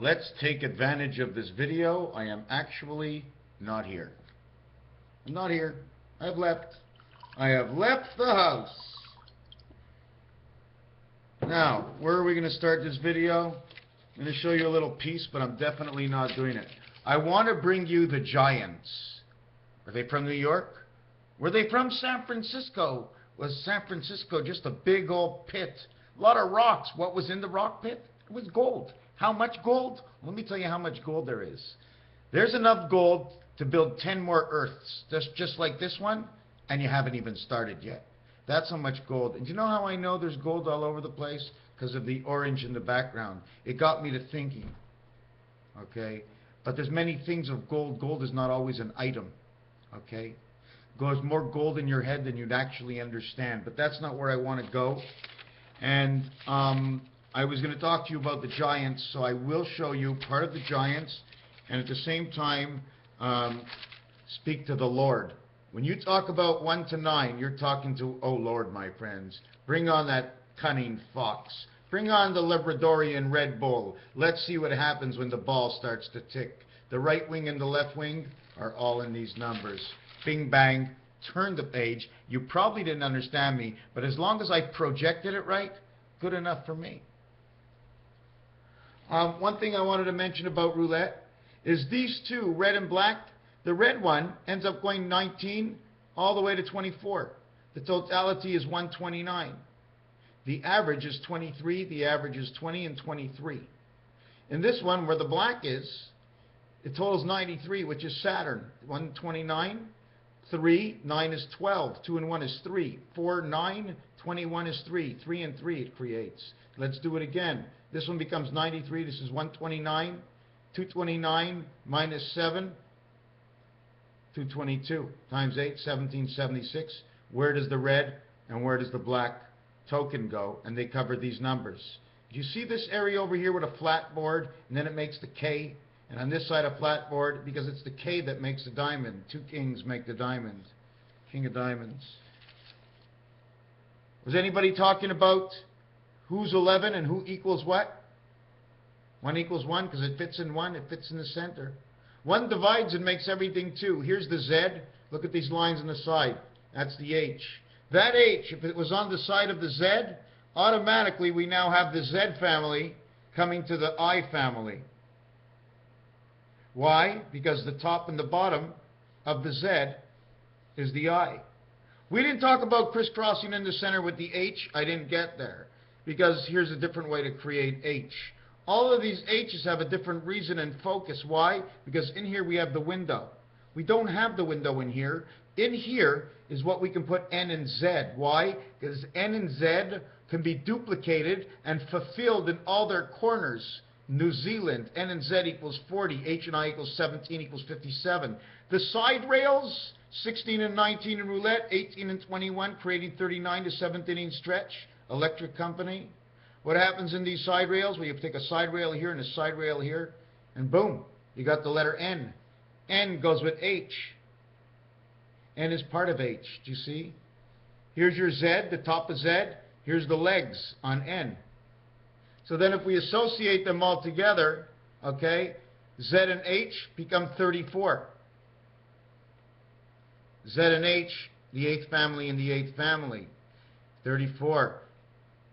Let's take advantage of this video. I am actually not here. I'm not here. I've left. I have left the house. Now, where are we going to start this video? I'm going to show you a little piece, but I'm definitely not doing it. I want to bring you the Giants. Are they from New York? Were they from San Francisco? Was San Francisco just a big old pit? A lot of rocks. What was in the rock pit? It was gold. How much gold? Let me tell you how much gold there is. There's enough gold to build 10 more Earths, just like this one, and you haven't even started yet. That's how much gold. And do you know how I know there's gold all over the place? Because of the orange in the background. It got me to thinking. Okay? But there's many things of gold. Gold is not always an item. Okay? There's more gold in your head than you'd actually understand. But that's not where I want to go. And I was going to talk to you about the Giants, so I will show you part of the Giants, and at the same time speak to the Lord. When you talk about 1 to 9, you're talking to, oh Lord, my friends. Bring on that cunning fox. Bring on the Labradorian Red Bull. Let's see what happens when the ball starts to tick. The right wing and the left wing are all in these numbers. Bing, bang, turn the page. You probably didn't understand me, but as long as I projected it right, good enough for me. One thing I wanted to mention about roulette is these two, red and black. The red one ends up going 19 all the way to 24. The totality is 129. The average is 23. The average is 20 and 23. In this one, where the black is, it totals 93, which is Saturn. 129, 3, 9 is 12. 2 and 1 is 3. 4, 9, 21 is 3. 3 and 3 it creates. Let's do it again. This one becomes 93. This is 129. 229 minus 7. 222 times 8, 1776. Where does the red and where does the black token go? And they cover these numbers. Do you see this area over here with a flat board, and then it makes the K? And on this side a flat board, because it's the K that makes the diamond. 2 kings make the diamond. King of diamonds. Was anybody talking about who's 11 and who equals what? 1 equals 1 because it fits in 1. It fits in the center. 1 divides and makes everything 2. Here's the Z. Look at these lines on the side. That's the H. That H, if it was on the side of the Z, automatically we now have the Z family coming to the I family. Why? Because the top and the bottom of the Z is the I. We didn't talk about crisscrossing in the center with the H. I didn't get there. Because here's a different way to create H. All of these H's have a different reason and focus. Why? Because in here we have the window. We don't have the window in here. In here is what we can put N and Z. Why? Because N and Z can be duplicated and fulfilled in all their corners. New Zealand, N and Z equals 40. H and I equals 17 equals 57. The side rails, 16 and 19 in roulette, 18 and 21, creating 39 to 7th inning stretch. Electric company. What happens in these side rails? Well, you take a side rail here and a side rail here, and boom, you got the letter N. N goes with H. N is part of H. Do you see? Here's your Z, the top of Z. Here's the legs on N. So then if we associate them all together, okay, Z and H become 34. Z and H, the 8th family and the 8th family. 34.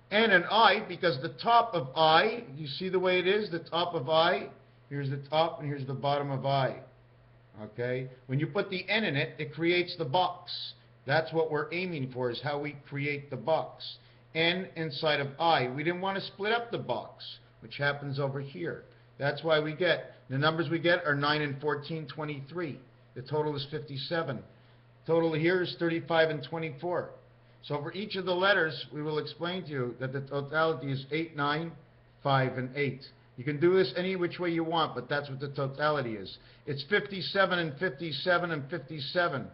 N and I, because the top of I, you see the way it is? The top of I, here's the top and here's the bottom of I. Okay? When you put the N in it, it creates the box. That's what we're aiming for, is how we create the box. N inside of I. We didn't want to split up the box, which happens over here. That's why we get, the numbers we get are 9 and 14, 23. The total is 57. Total here is 35 and 24. So for each of the letters, we will explain to you that the totality is 8, 9, 5, and 8. You can do this any which way you want, but that's what the totality is. It's 57 and 57 and 57.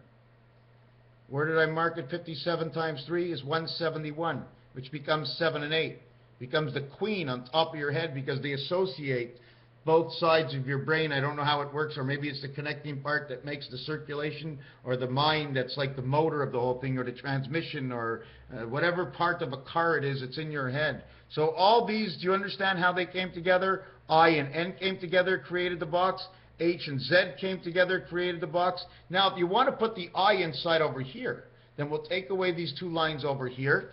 Where did I mark it? 57 times 3 is 171, which becomes 7 and 8. Becomes the queen on top of your head because they associate both sides of your brain. I don't know how it works, or maybe it's the connecting part that makes the circulation, or the mind that's like the motor of the whole thing, or the transmission, or whatever part of a car it is, it's in your head. So all these, do you understand how they came together? I and N came together, created the box. H and Z came together, created the box. Now, if you want to put the I inside over here, then we'll take away these two lines over here,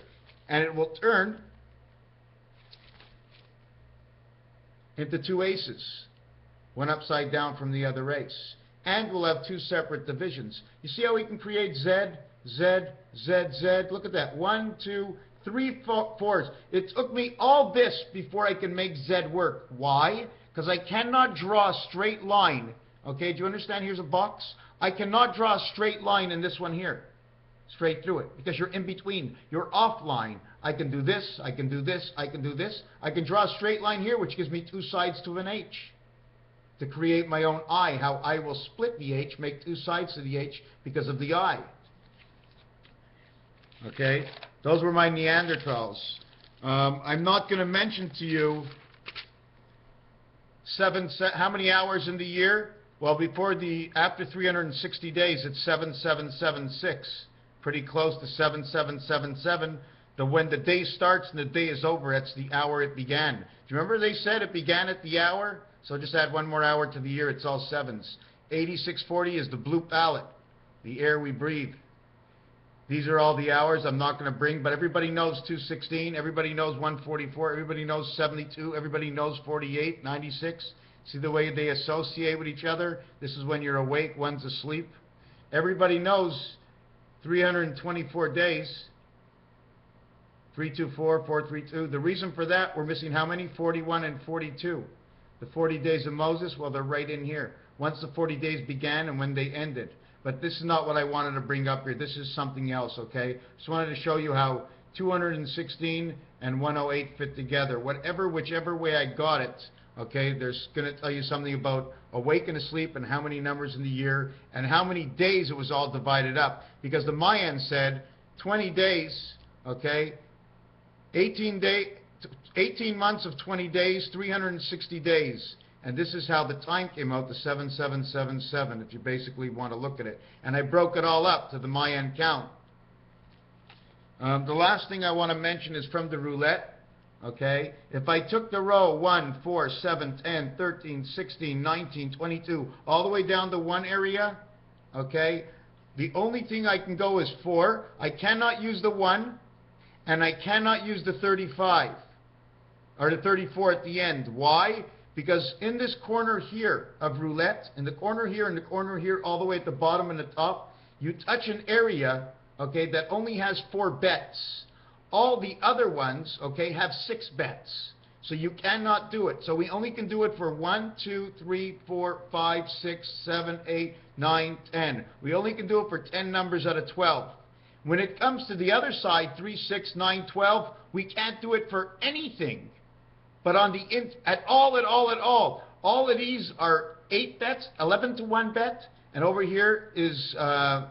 and it will turn into two aces, one upside down from the other ace. And we'll have two separate divisions. You see how we can create Z, Z, Z, Z? Look at that. 1, 2, 3, 4s. It took me all this before I can make Z work. Why? Because I cannot draw a straight line. Okay, do you understand? Here's a box. I cannot draw a straight line in this one here, straight through it, because you're in between. You're offline. I can do this, I can do this, I can do this. I can draw a straight line here, which gives me two sides to an H to create my own I. How I will split the H, make two sides to the H because of the I. Okay, those were my Neanderthals. I'm not going to mention to you how many hours in the year? Well, after 360 days, it's 7776. Pretty close to 7777. When the day starts and the day is over, that's the hour it began. Do you remember they said it began at the hour? So just add one more hour to the year, it's all sevens. 8640 is the blue palette, the air we breathe. These are all the hours I'm not going to bring, but everybody knows 216, everybody knows 144, everybody knows 72, everybody knows 48, 96. See the way they associate with each other? This is when you're awake, one's asleep. Everybody knows 324 days. 324, 432. The reason for that, we're missing how many? 41 and 42. The 40 days of Moses, well, they're right in here. Once the 40 days began and when they ended. But this is not what I wanted to bring up here. This is something else, okay? Just wanted to show you how 216 and 108 fit together. Whichever way I got it, okay, there's going to tell you something about awake and asleep and how many numbers in the year and how many days it was all divided up. Because the Mayans said 20 days, okay, 18 months of 20 days, 360 days. And this is how the time came out, the 7777, if you basically want to look at it. And I broke it all up to the Mayan count. The last thing I want to mention is from the roulette. Okay, if I took the row 1, 4, 7, 10, 13, 16, 19, 22, all the way down to one area, okay, the only thing I can go is 4. I cannot use the 1. And I cannot use the 35 or the 34 at the end. Why? Because in this corner here of roulette, in the corner here and the corner here, all the way at the bottom and the top, you touch an area, okay, that only has 4 bets. All the other ones, okay, have 6 bets. So you cannot do it. So we only can do it for 1, 2, 3, 4, 5, 6, 7, 8, 9, 10. We only can do it for 10 numbers out of 12. When it comes to the other side, 3, 6, 9, 12, we can't do it for anything. But on the at all of these are 8 bets, 11 to 1 bet, and over here is 5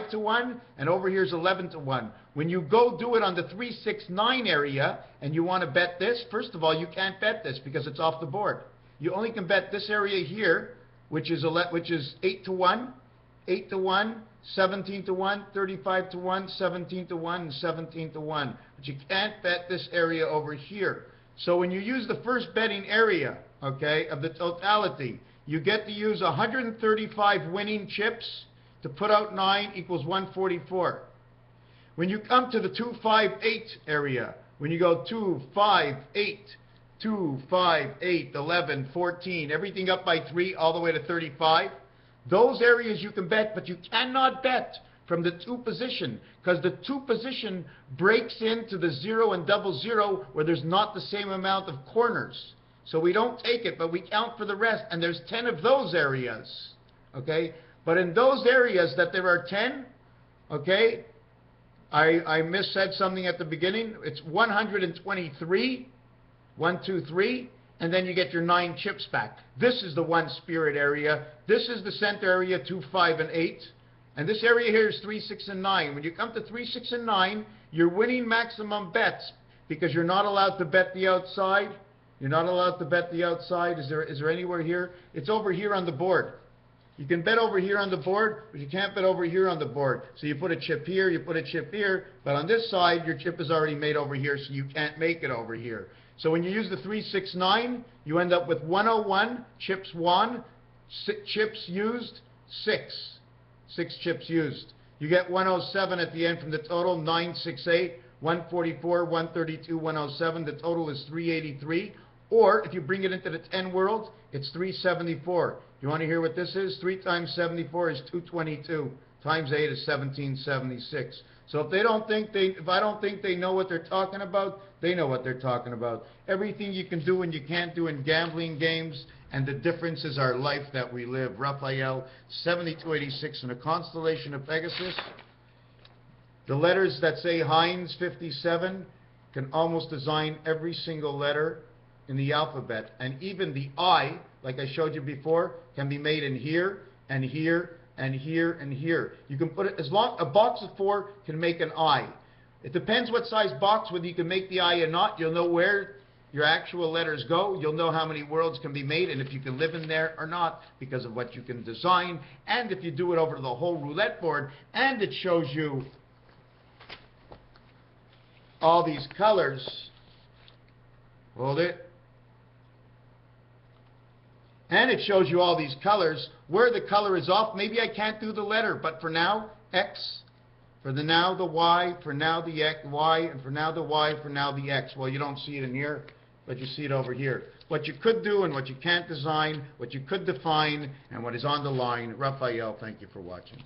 to 1, and over here is 11 to 1. When you go do it on the 3, 6, 9 area, and you want to bet this, first of all, you can't bet this because it's off the board. You only can bet this area here, which is 8 to 1, 8 to 1, 17 to 1, 35 to 1, 17 to 1, and 17 to 1. But you can't bet this area over here. So when you use the first betting area, okay, of the totality, you get to use 135 winning chips to put out 9 equals 144. When you come to the 2, 5, 8 area, when you go 2, 5, 8, 2, 5, 8, 11, 14, everything up by 3 all the way to 35, those areas you can bet, but you cannot bet from the 2 position because the 2 position breaks into the 0 and double 0 where there's not the same amount of corners. So we don't take it, but we count for the rest, and there's 10 of those areas, okay? But in those areas that there are 10, okay, I missaid something at the beginning. It's 123, 1, 2, 3, and then you get your 9 chips back. This is the one spirit area. This is the center area, 2, 5, and 8. And this area here is 3, 6, and 9. When you come to 3, 6, and 9, you're winning maximum bets because you're not allowed to bet the outside. You're not allowed to bet the outside. Is there anywhere here? It's over here on the board. You can bet over here on the board, but you can't bet over here on the board. So you put a chip here, you put a chip here, but on this side, your chip is already made over here, so you can't make it over here. So when you use the 369, you end up with 101, chips won, chips used, 6. 6 chips used. You get 107 at the end from the total, 968, 144, 132, 107. The total is 383. Or if you bring it into the 10 world, it's 374. You want to hear what this is? 3 times 74 is 222. Times 8 is 1776. So if I don't think they know what they're talking about, they know what they're talking about. Everything you can do and you can't do in gambling games, and the difference is our life that we live. Raphael, 7286 in a constellation of Pegasus. The letters that say Heinz 57 can almost design every single letter in the alphabet, and even the I, like I showed you before, can be made in here and here and here and here. You can put it, as long a box of 4 can make an I. It depends what size box, whether you can make the I or not. You'll know where your actual letters go. You'll know how many worlds can be made and if you can live in there or not because of what you can design. And if you do it over the whole roulette board, and it shows you all these colors. Hold it. And it shows you all these colors. Where the color is off, maybe I can't do the letter, but for now, X. For the now, the Y. For now, the X, Y. And for now, the Y. For now, the X. Well, you don't see it in here, but you see it over here. What you could do and what you can't design, what you could define, and what is on the line. Raphael, thank you for watching.